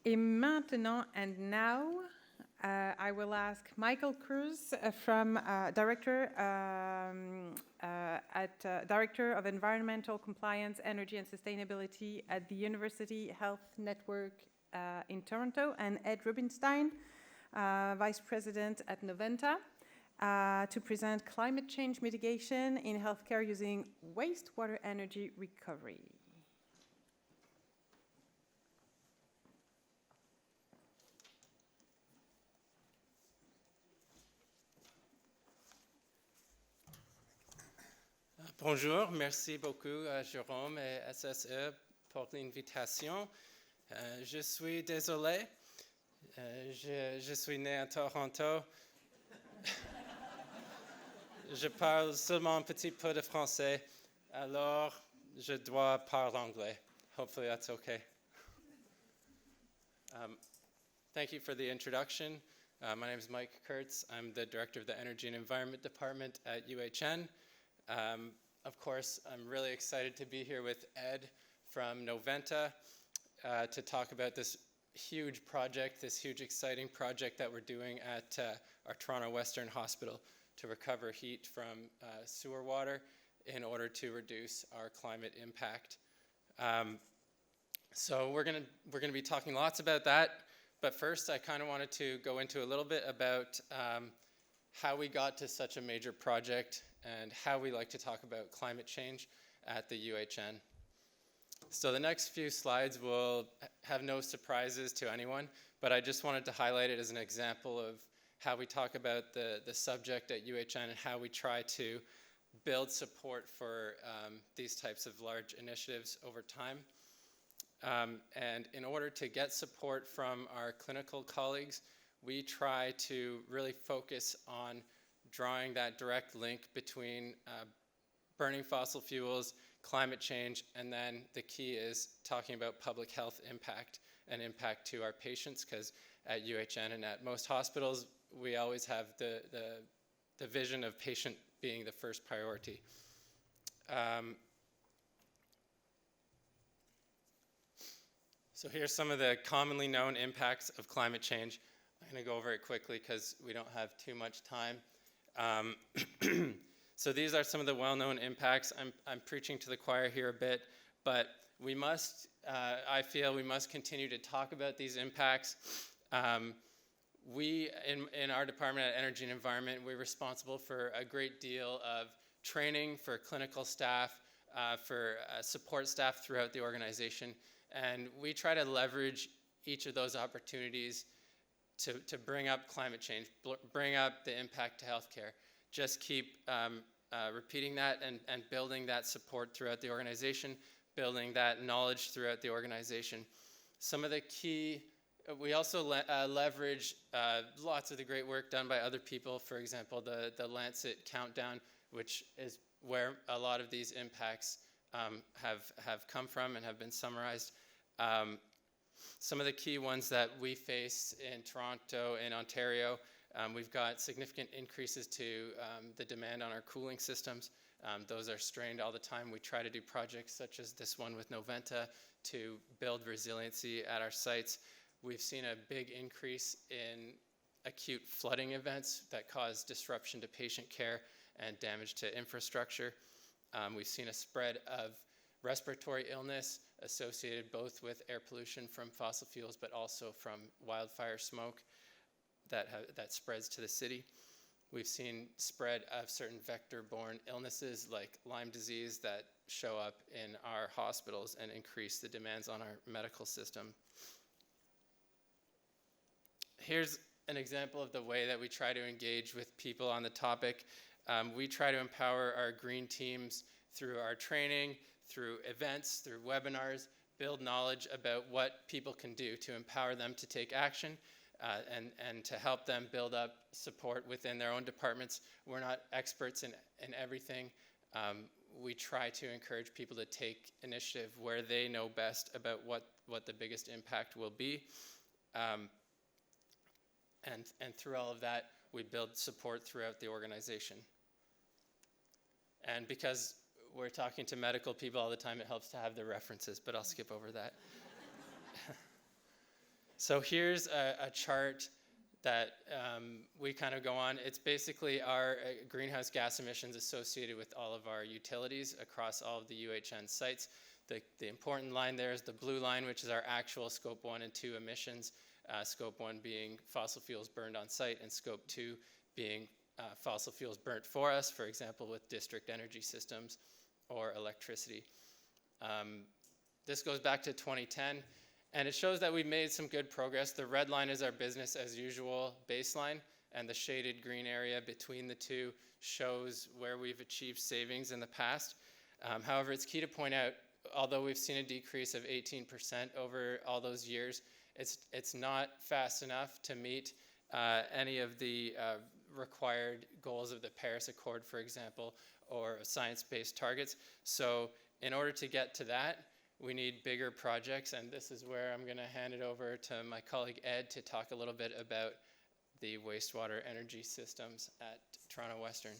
Et maintenant, and now, I will ask Michael Cruz from Director of Environmental Compliance, Energy and Sustainability at the University Health Network in Toronto, and Ed Rubinstein, Vice President at Noventa, to present climate change mitigation in healthcare using wastewater energy recovery. Bonjour, merci beaucoup à Jérôme et SSE pour l'invitation. Je suis désolé, je suis né à Toronto. Je parle seulement un petit peu de français, alors je dois parler anglais. Hopefully that's okay. Thank you for the introduction. My name is Mike Kurtz. I'm the Director of the Energy and Environment Department at UHN. Of course, I'm really excited to be here with Ed from Noventa to talk about this huge project, this huge exciting project that we're doing at our Toronto Western Hospital to recover heat from sewer water in order to reduce our climate impact. So we're gonna be talking lots about that, but first I kind of wanted to go into a little bit about how we got to such a major project and how we like to talk about climate change at the UHN. So the next few slides will have no surprises to anyone, but I just wanted to highlight it as an example of how we talk about the subject at UHN and how we try to build support for these types of large initiatives over time. And in order to get support from our clinical colleagues, we try to really focus on drawing that direct link between burning fossil fuels, climate change, and then the key is talking about public health impact and impact to our patients, because at UHN and at most hospitals, we always have the vision of patient being the first priority. So here's some of the commonly known impacts of climate change. I'm going to go over it quickly because we don't have too much time. So these are some of the well-known impacts. I'm preaching to the choir here a bit, but we must, I feel we must continue to talk about these impacts. We, in our department at Energy and Environment, we're responsible for a great deal of training for clinical staff, for support staff throughout the organization, and we try to leverage each of those opportunities to bring up climate change, bring up the impact to healthcare. Just keep repeating that and building that support throughout the organization, building that knowledge throughout the organization. Some of the key, we also leverage lots of the great work done by other people. For example, the Lancet Countdown, which is where a lot of these impacts have come from and have been summarized. Some of the key ones that we face in Toronto and Ontario, we've got significant increases to the demand on our cooling systems. Those are strained all the time. We try to do projects such as this one with Noventa to build resiliency at our sites. We've seen a big increase in acute flooding events that cause disruption to patient care and damage to infrastructure. We've seen a spread of respiratory illness associated both with air pollution from fossil fuels, but also from wildfire smoke that spreads to the city. We've seen spread of certain vector-borne illnesses like Lyme disease that show up in our hospitals and increase the demands on our medical system. Here's an example of the way that we try to engage with people on the topic. We try to empower our green teams through our training, through events, through webinars, build knowledge about what people can do to empower them to take action and to help them build up support within their own departments. We're not experts in everything. We try to encourage people to take initiative where they know best about what the biggest impact will be. And through all of that, we build support throughout the organization. And because we're talking to medical people all the time, it helps to have the references, but I'll skip over that. So here's a chart that we kind of go on. It's basically our greenhouse gas emissions associated with all of our utilities across all of the UHN sites. The important line there is the blue line, which is our actual Scope 1 and 2 emissions. Scope 1 being fossil fuels burned on site, and Scope 2 being fossil fuels burnt for us, for example, with district energy systems or electricity. This goes back to 2010, and it shows that we've made some good progress. The red line is our business as usual baseline, and the shaded green area between the two shows where we've achieved savings in the past. However, it's key to point out, although we've seen a decrease of 18% over all those years, it's not fast enough to meet any of the required goals of the Paris Accord, for example, or science-based targets. So in order to get to that, we need bigger projects, and this is where I'm going to hand it over to my colleague Ed to talk a little bit about the wastewater energy systems at Toronto Western.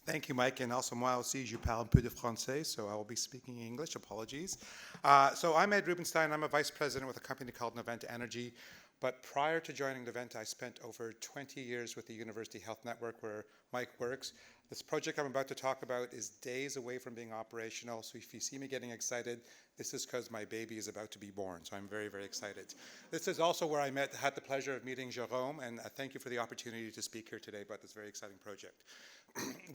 Thank you, Mike, and also moi aussi, je parle un peu de français, so I will be speaking English, apologies. So I'm Ed Rubenstein, I'm a vice president with a company called Noventa Energy, but prior to joining Noventa, I spent over 20 years with the University Health Network where Mike works. This project I'm about to talk about is days away from being operational, so if you see me getting excited, this is because my baby is about to be born, so I'm very, very excited. This is also where I had the pleasure of meeting Jerome, and thank you for the opportunity to speak here today about this very exciting project.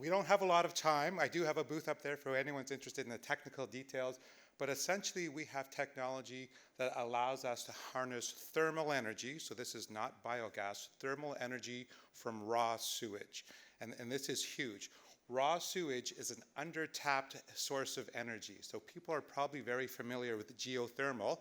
We don't have a lot of time. I do have a booth up there for anyone who's interested in the technical details, but essentially we have technology that allows us to harness thermal energy, so this is not biogas, thermal energy from raw sewage. And this is huge. Raw sewage is an under-tapped source of energy. So people are probably very familiar with geothermal.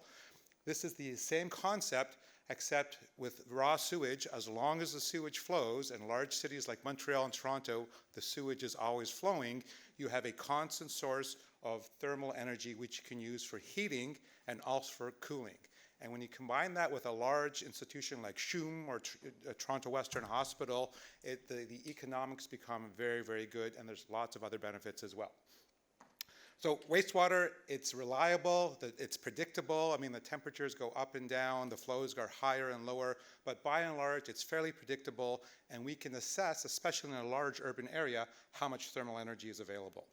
This is the same concept, except with raw sewage, as long as the sewage flows, in large cities like Montreal and Toronto, the sewage is always flowing, you have a constant source of thermal energy which you can use for heating and also for cooling. And when you combine that with a large institution like CHUM or Toronto Western Hospital, the economics become very, very good, and there's lots of other benefits as well. So wastewater, it's reliable, it's predictable. I mean, the temperatures go up and down, the flows go higher and lower, but by and large, it's fairly predictable, and we can assess, especially in a large urban area, how much thermal energy is available.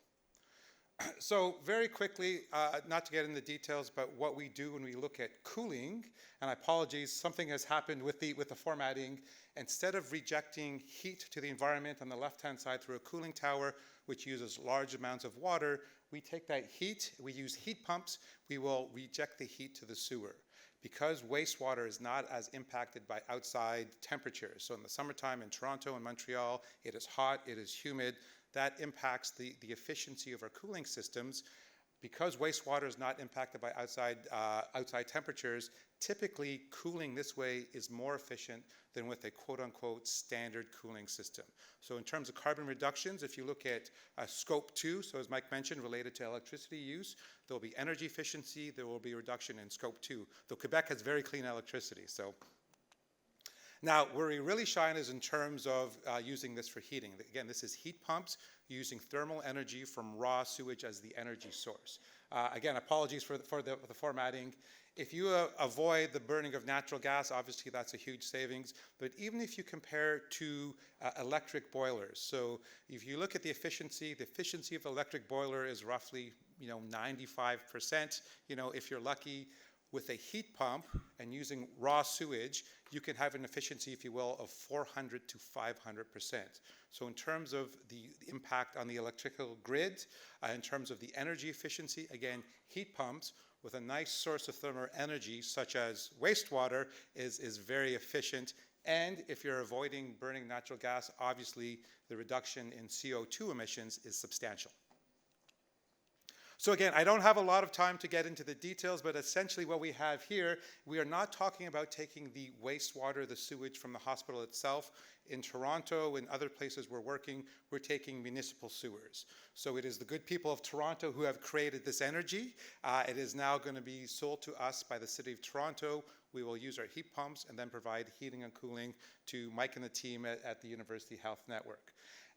So very quickly, not to get into details, but what we do when we look at cooling, and apologies, something has happened with the formatting. Instead of rejecting heat to the environment on the left-hand side through a cooling tower, which uses large amounts of water, we take that heat, we use heat pumps, we will reject the heat to the sewer. Because wastewater is not as impacted by outside temperatures. So in the summertime in Toronto and Montreal, it is hot, it is humid. That impacts the efficiency of our cooling systems. Because wastewater is not impacted by outside temperatures, typically cooling this way is more efficient than with a quote-unquote standard cooling system. So in terms of carbon reductions, if you look at Scope 2, so as Mike mentioned, related to electricity use, there will be energy efficiency, there will be a reduction in Scope 2, though Quebec has very clean electricity. So now, where we really shine is in terms of using this for heating. Again, this is heat pumps using thermal energy from raw sewage as the energy source. Again, apologies for the formatting. If you avoid the burning of natural gas, obviously that's a huge savings. But even if you compare to electric boilers, so if you look at the efficiency of electric boiler is roughly 95%. If you're lucky. With a heat pump and using raw sewage, you can have an efficiency, if you will, of 400 to 500%. So in terms of the impact on the electrical grid, in terms of the energy efficiency, again, heat pumps with a nice source of thermal energy, such as wastewater, is very efficient. And if you're avoiding burning natural gas, obviously the reduction in CO2 emissions is substantial. So again, I don't have a lot of time to get into the details, but essentially what we have here, we are not talking about taking the wastewater, the sewage from the hospital itself. In Toronto and other places we're working, we're taking municipal sewers. So it is the good people of Toronto who have created this energy. It is now going to be sold to us by the City of Toronto. We will use our heat pumps and then provide heating and cooling to Mike and the team at the University Health Network.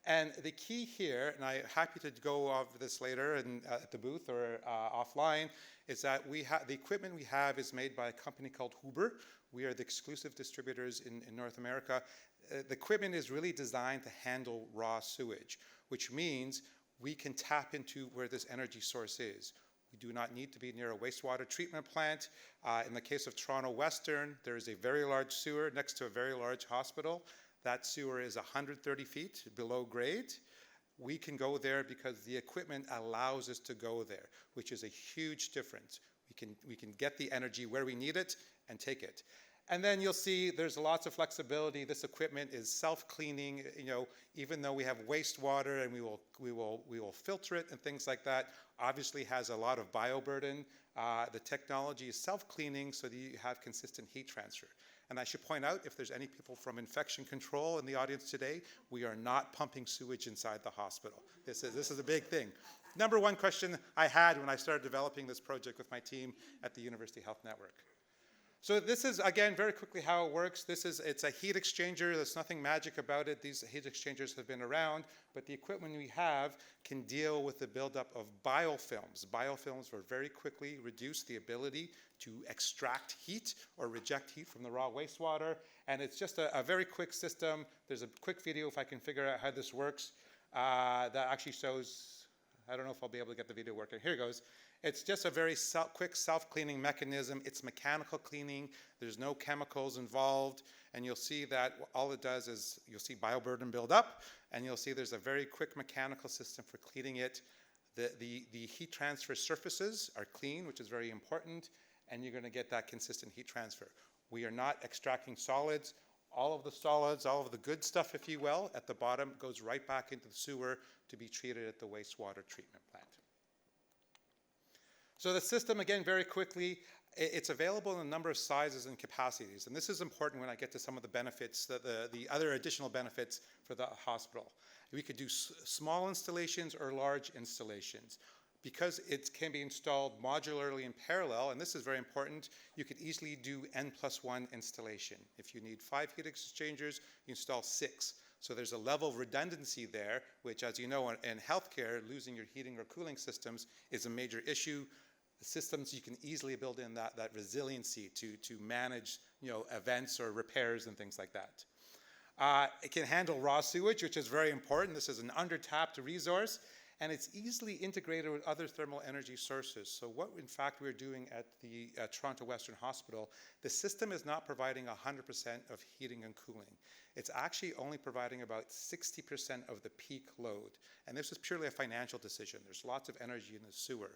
And the key here, and I'm happy to go over this later at the booth or offline, is that the equipment we have is made by a company called Huber. We are the exclusive distributors in North America. The equipment is really designed to handle raw sewage, which means we can tap into where this energy source is. We do not need to be near a wastewater treatment plant. In the case of Toronto Western, there is a very large sewer next to a very large hospital. That sewer is 130 feet below grade. We can go there because the equipment allows us to go there, which is a huge difference. We can get the energy where we need it and take it. And then you'll see there's lots of flexibility. This equipment is self-cleaning. Even though we have wastewater and we will filter it and things like that, obviously has a lot of bioburden. The technology is self-cleaning so that you have consistent heat transfer. And I should point out, if there's any people from infection control in the audience today, we are not pumping sewage inside the hospital. This is a big thing. Number one question I had when I started developing this project with my team at the University Health Network. So this is, again, very quickly how it works. It's a heat exchanger. There's nothing magic about it. These heat exchangers have been around, but the equipment we have can deal with the buildup of biofilms. Biofilms will very quickly reduce the ability to extract heat or reject heat from the raw wastewater. And it's just a very quick system. There's a quick video, if I can figure out how this works, that actually shows, I don't know if I'll be able to get the video working. Here it goes. It's just a very quick self-cleaning mechanism. It's mechanical cleaning. There's no chemicals involved. And you'll see that all it does is you'll see bioburden build up, and you'll see there's a very quick mechanical system for cleaning it. The heat transfer surfaces are clean, which is very important, and you're going to get that consistent heat transfer. We are not extracting solids. All of the solids, all of the good stuff, if you will, at the bottom goes right back into the sewer to be treated at the wastewater treatment plant. So the system, again, very quickly, it's available in a number of sizes and capacities. And this is important when I get to some of the benefits, the other additional benefits for the hospital. We could do small installations or large installations. Because it can be installed modularly in parallel, and this is very important, you could easily do N+1 installation. If you need 5 heat exchangers, you install 6. So there's a level of redundancy there, which, as you know, in healthcare, losing your heating or cooling systems is a major issue. The systems, you can easily build in that resiliency to manage events or repairs and things like that. It can handle raw sewage, which is very important. This is an under-tapped resource, and it's easily integrated with other thermal energy sources. So what, in fact, we're doing at the Toronto Western Hospital, the system is not providing 100% of heating and cooling. It's actually only providing about 60% of the peak load. And this is purely a financial decision. There's lots of energy in the sewer.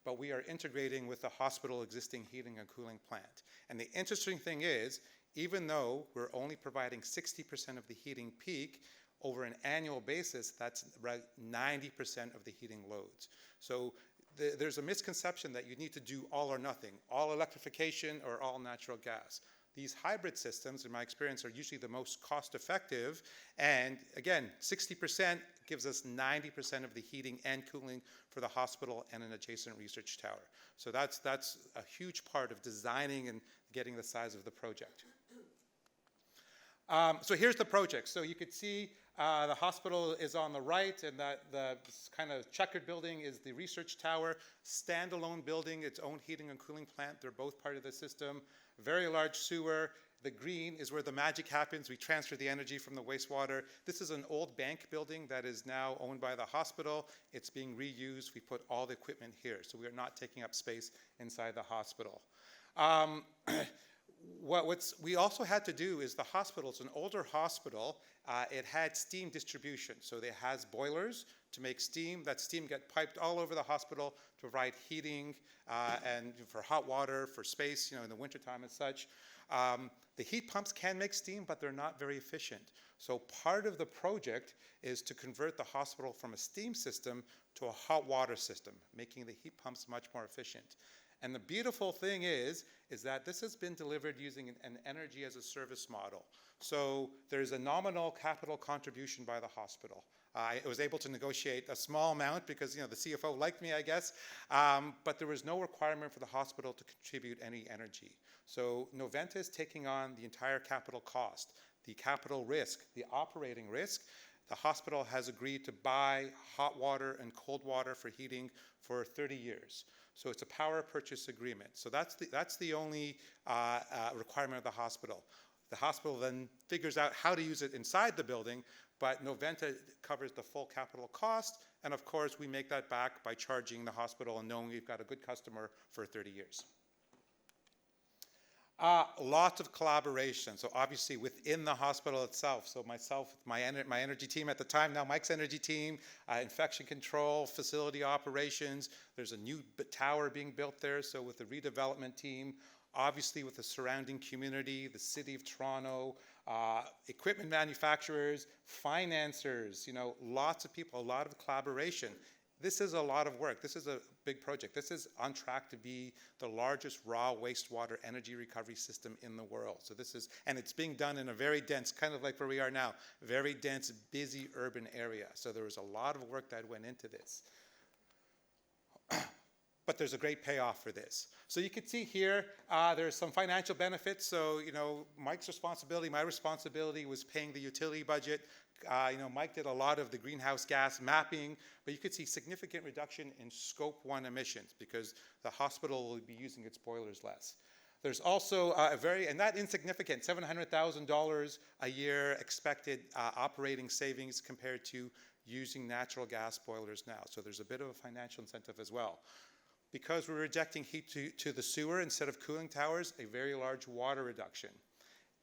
But we are integrating with the hospital existing heating and cooling plant. And the interesting thing is, even though we're only providing 60% of the heating peak, over an annual basis, that's about 90% of the heating loads. So there's a misconception that you need to do all or nothing, all electrification or all natural gas. These hybrid systems, in my experience, are usually the most cost-effective. And again, 60% gives us 90% of the heating and cooling for the hospital and an adjacent research tower. So that's a huge part of designing and getting the size of the project. So here's the project. So you could see the hospital is on the right, and that the kind of checkered building is the research tower, standalone building, its own heating and cooling plant. They're both part of the system. Very large sewer. The green is where the magic happens. We transfer the energy from the wastewater. This is an old bank building that is now owned by the hospital. It's being reused. We put all the equipment here, so we are not taking up space inside the hospital. What we also had to do is the hospital, it's an older hospital, it had steam distribution. So it has boilers to make steam. That steam gets piped all over the hospital to provide heating and for hot water, for space, in the wintertime and such. The heat pumps can make steam, but they're not very efficient. So part of the project is to convert the hospital from a steam system to a hot water system, making the heat pumps much more efficient. And the beautiful thing is that this has been delivered using an energy as a service model. So there's a nominal capital contribution by the hospital. I was able to negotiate a small amount because the CFO liked me, I guess, but there was no requirement for the hospital to contribute any energy. So Noventa is taking on the entire capital cost, the capital risk, the operating risk. the hospital has agreed to buy hot water and cold water for heating for 30 years. So it's a power purchase agreement. So that's the only requirement of the hospital. The hospital then figures out how to use it inside the building, but Noventa covers the full capital cost, and of course we make that back by charging the hospital and knowing we've got a good customer for 30 years. Lots of collaboration. So obviously within the hospital itself. So myself, my energy team at the time, now Mike's energy team, infection control, facility operations. There's a new tower being built there. So with the redevelopment team, obviously with the surrounding community, the City of Toronto, equipment manufacturers, financiers, lots of people, a lot of collaboration. This is a lot of work. This is a big project. This is on track to be the largest raw wastewater energy recovery system in the world. So and it's being done in a very dense, kind of like where we are now, very dense, busy urban area. So there was a lot of work that went into this. But there's a great payoff for this. So you can see here, there's some financial benefits. So, Mike's responsibility, my responsibility was paying the utility budget. Mike did a lot of the greenhouse gas mapping, but you could see significant reduction in scope 1 emissions because the hospital will be using its boilers less. There's also and not insignificant, $700,000 a year expected operating savings compared to using natural gas boilers now. So there's a bit of a financial incentive as well. Because we're rejecting heat to the sewer instead of cooling towers, a very large water reduction.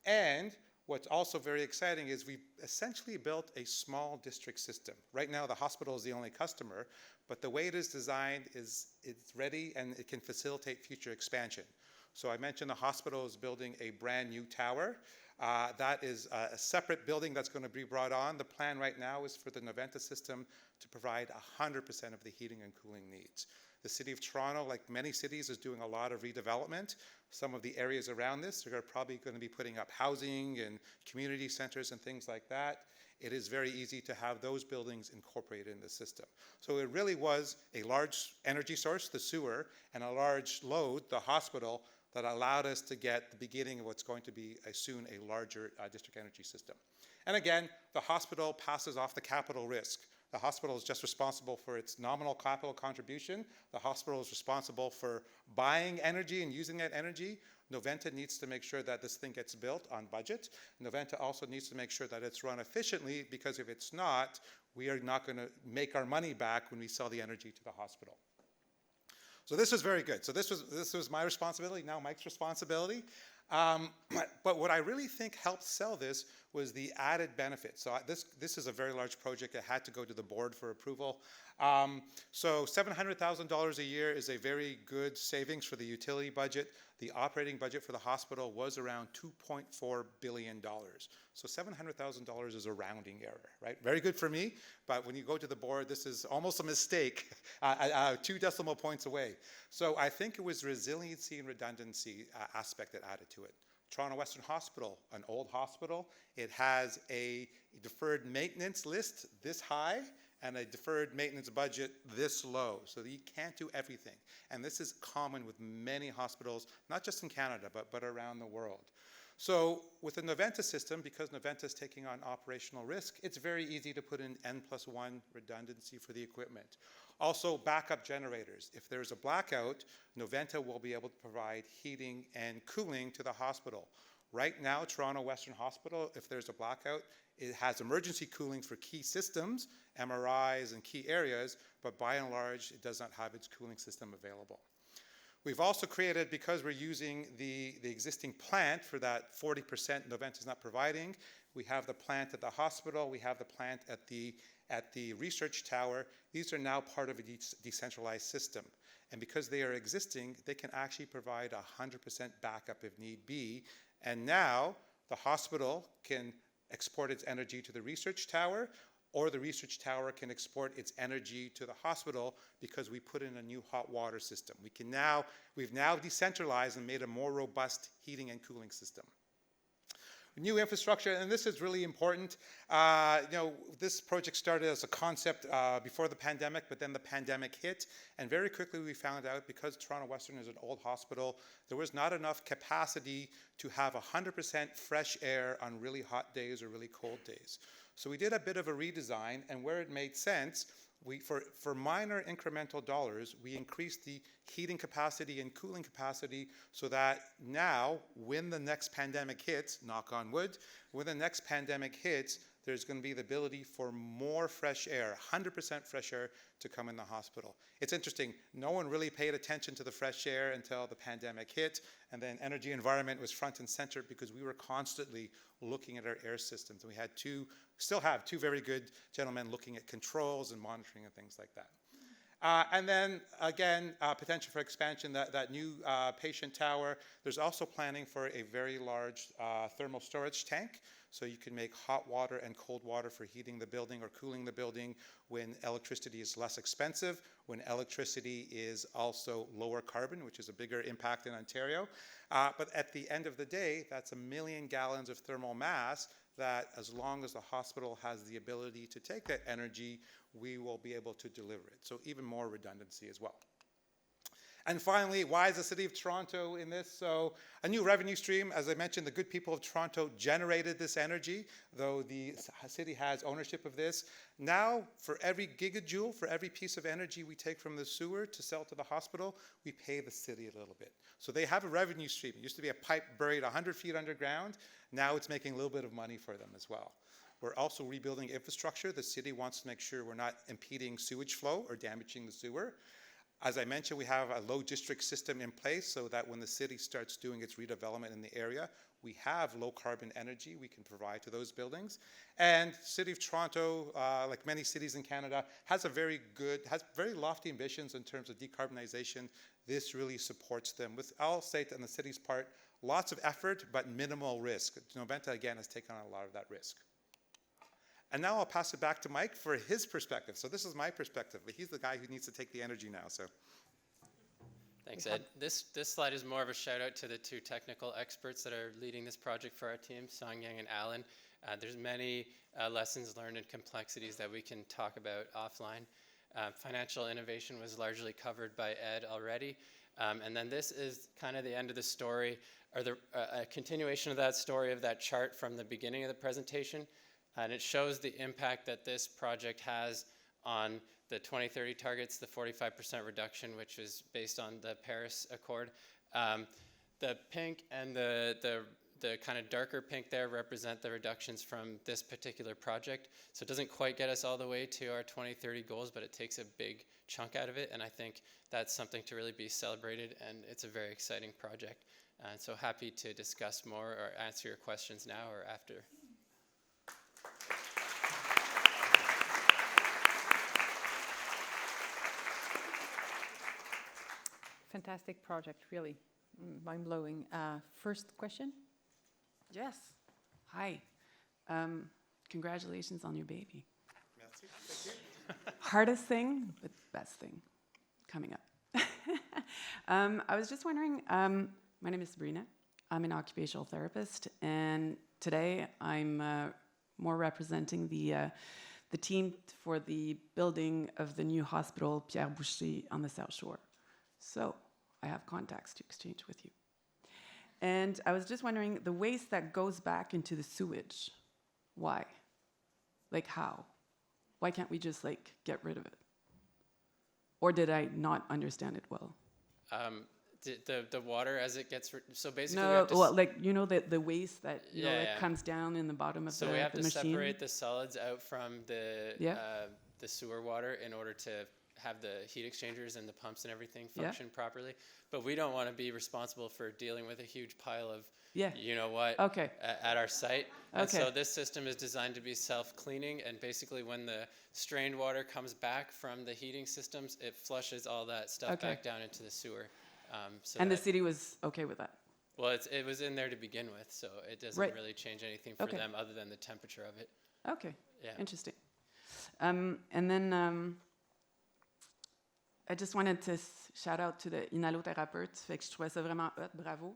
And what's also very exciting is we've essentially built a small district system. Right now, the hospital is the only customer, but the way it is designed is it's ready and it can facilitate future expansion. So I mentioned the hospital is building a brand new tower. That is a separate building that's going to be brought on. The plan right now is for the Noventa system to provide 100% of the heating and cooling needs. The City of Toronto, like many cities, is doing a lot of redevelopment. Some of the areas around this are probably going to be putting up housing and community centers and things like that. It is very easy to have those buildings incorporated in the system. So it really was a large energy source, the sewer, and a large load, the hospital, that allowed us to get the beginning of what's going to be soon a larger district energy system. And again, the hospital passes off the capital risk. The hospital is just responsible for its nominal capital contribution. The hospital is responsible for buying energy and using that energy. Noventa needs to make sure that this thing gets built on budget. Noventa also needs to make sure that it's run efficiently, because if it's not, we are not going to make our money back when we sell the energy to the hospital. So this was very good. So this was my responsibility, now Mike's responsibility. But what I really think helped sell this was the added benefits. So this is a very large project. It had to go to the board for approval. So $700,000 a year is a very good savings for the utility budget. The operating budget for the hospital was around $2.4 billion. So $700,000 is a rounding error, right? Very good for me, but when you go to the board, this is almost a mistake, 2 decimal points away. So I think it was resiliency and redundancy aspect that added to it. Toronto Western Hospital, an old hospital, it has a deferred maintenance list this high and a deferred maintenance budget this low. So you can't do everything. And this is common with many hospitals, not just in Canada, but around the world. So with the Noventa system, because Noventa is taking on operational risk, it's very easy to put in N+1 redundancy for the equipment. Also, backup generators. If there's a blackout, Noventa will be able to provide heating and cooling to the hospital. Right now, Toronto Western Hospital, if there's a blackout, it has emergency cooling for key systems, MRIs and key areas, but by and large, it does not have its cooling system available. We've also created, because we're using the existing plant for that 40% Noventa is not providing, we have the plant at the hospital, we have the plant at the research tower. These are now part of a decentralized system. And because they are existing, they can actually provide 100% backup if need be. And now the hospital can export its energy to the research tower, or the research tower can export its energy to the hospital because we put in a new hot water system. We've now decentralized and made a more robust heating and cooling system. New infrastructure, and this is really important. This project started as a concept before the pandemic, but then the pandemic hit, and very quickly we found out, because Toronto Western is an old hospital, there was not enough capacity to have 100% fresh air on really hot days or really cold days. So we did a bit of a redesign, and where it made sense, for minor incremental dollars, we increased the heating capacity and cooling capacity so that now, when the next pandemic hits, knock on wood, when the next pandemic hits, there's going to be the ability for more fresh air, 100% fresh air, to come in the hospital. It's interesting, no one really paid attention to the fresh air until the pandemic hit, and then energy environment was front and center because we were constantly looking at our air systems. We had still have two very good gentlemen looking at controls and monitoring and things like that. And then, again, potential for expansion, that new patient tower. There's also planning for a very large thermal storage tank. So you can make hot water and cold water for heating the building or cooling the building when electricity is less expensive, when electricity is also lower carbon, which is a bigger impact in Ontario. But at the end of the day, that's 1 million gallons of thermal mass that, as long as the hospital has the ability to take that energy, we will be able to deliver it. So even more redundancy as well. And finally, why is the City of Toronto in this? So a new revenue stream. As I mentioned, the good people of Toronto generated this energy, though the city has ownership of this. Now, for every gigajoule, for every piece of energy we take from the sewer to sell to the hospital, we pay the city a little bit. So they have a revenue stream. It used to be a pipe buried 100 feet underground. Now it's making a little bit of money for them as well. We're also rebuilding infrastructure. The city wants to make sure we're not impeding sewage flow or damaging the sewer. As I mentioned, we have a low district system in place so that when the city starts doing its redevelopment in the area, we have low carbon energy we can provide to those buildings. And City of Toronto, like many cities in Canada, has very lofty ambitions in terms of decarbonization. This really supports them with, I'll say on the city's part, lots of effort, but minimal risk. Noventa, again, has taken on a lot of that risk. And now I'll pass it back to Mike for his perspective. So this is my perspective, but he's the guy who needs to take the energy now. So, thanks, Ed. This slide is more of a shout out to the two technical experts that are leading this project for our team, Songyang and Alan. There's many lessons learned and complexities that we can talk about offline. Financial innovation was largely covered by Ed already. And then this is kind of the end of the story, or a continuation of that story of that chart from the beginning of the presentation. And it shows the impact that this project has on the 2030 targets, the 45% reduction, which is based on the Paris Accord. The pink and the kind of darker pink there represent the reductions from this particular project. So it doesn't quite get us all the way to our 2030 goals, but it takes a big chunk out of it. And I think that's something to really be celebrated, and it's a very exciting project. And so happy to discuss more or answer your questions now or after. Fantastic project, really mind-blowing. First question? Yes. Hi. Congratulations on your baby. merci. Thank you. Hardest thing, but best thing coming up. I was just wondering, my name is Sabrina. I'm an occupational therapist, and today I'm more representing the team for the building of the new hospital Pierre Boucher on the South Shore. So I have contacts to exchange with you. And I was just wondering, the waste that goes back into the sewage, why? Like how? Why can't we just like get rid of it? Or did I not understand it well? The water as it gets, so basically no, we have to well, like, you know, the waste that you know, yeah. comes down in the bottom of the machine? So we have to separate the solids out from the sewer water in order to have the heat exchangers and the pumps and everything function properly. But we don't want to be responsible for dealing with a huge pile of, you know what, at our site. And so this system is designed to be self-cleaning, and basically when the strained water comes back from the heating systems, it flushes all that stuff back down into the sewer. And the city was okay with that? Well, it was in there to begin with, so it doesn't really change anything for them other than the temperature of it. Okay, interesting. And then I just wanted to shout out to the inhalothérapeute, fait que je trouvais ça vraiment hot, bravo.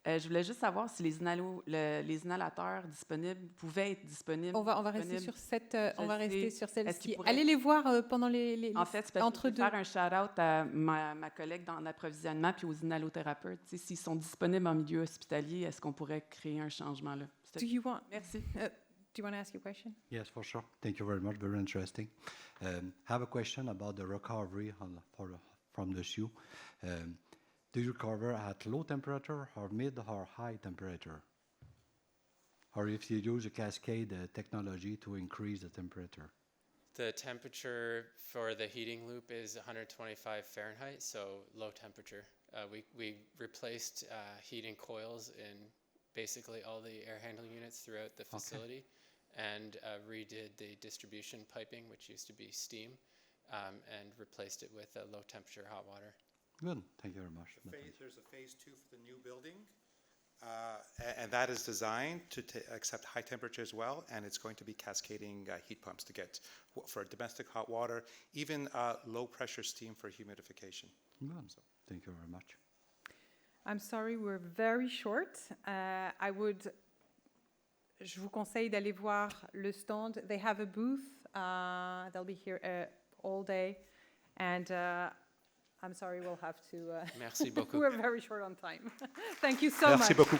Je voulais juste savoir si les inhalateurs disponibles pouvaient être disponibles. On va rester sur cette, on va rester sur celle-ci. Allez les voir pendant les en fait, c'est parce que je vais faire un shout-out à ma collègue dans l'approvisionnement puis aux inhalothérapeutes. S'ils sont disponibles en milieu hospitalier, est-ce qu'on pourrait créer un changement là? Do you want? Merci. you want to ask your question? Yes, for sure. Thank you very much. Very interesting. Have a question about the recovery from the sea. Do you recover at low temperature or mid or high temperature? Or if you use a cascade technology to increase the temperature? The temperature for the heating loop is 125 Fahrenheit, so low temperature. We replaced heating coils in basically all the air handling units throughout the facility, and redid the distribution piping, which used to be steam, and replaced it with low temperature hot water. Good. Thank you very much. There's a phase 2 for the new building, and that is designed to accept high temperature as well, and it's going to be cascading heat pumps to get for domestic hot water, even low pressure steam for humidification. Good. Thank you very much. I'm sorry, we're very short. Je vous conseille d'aller voir le stand. They have a booth. They'll be here all day. And I'm sorry, we'll have to... Merci beaucoup. We're very short on time. Thank you so much. Merci beaucoup.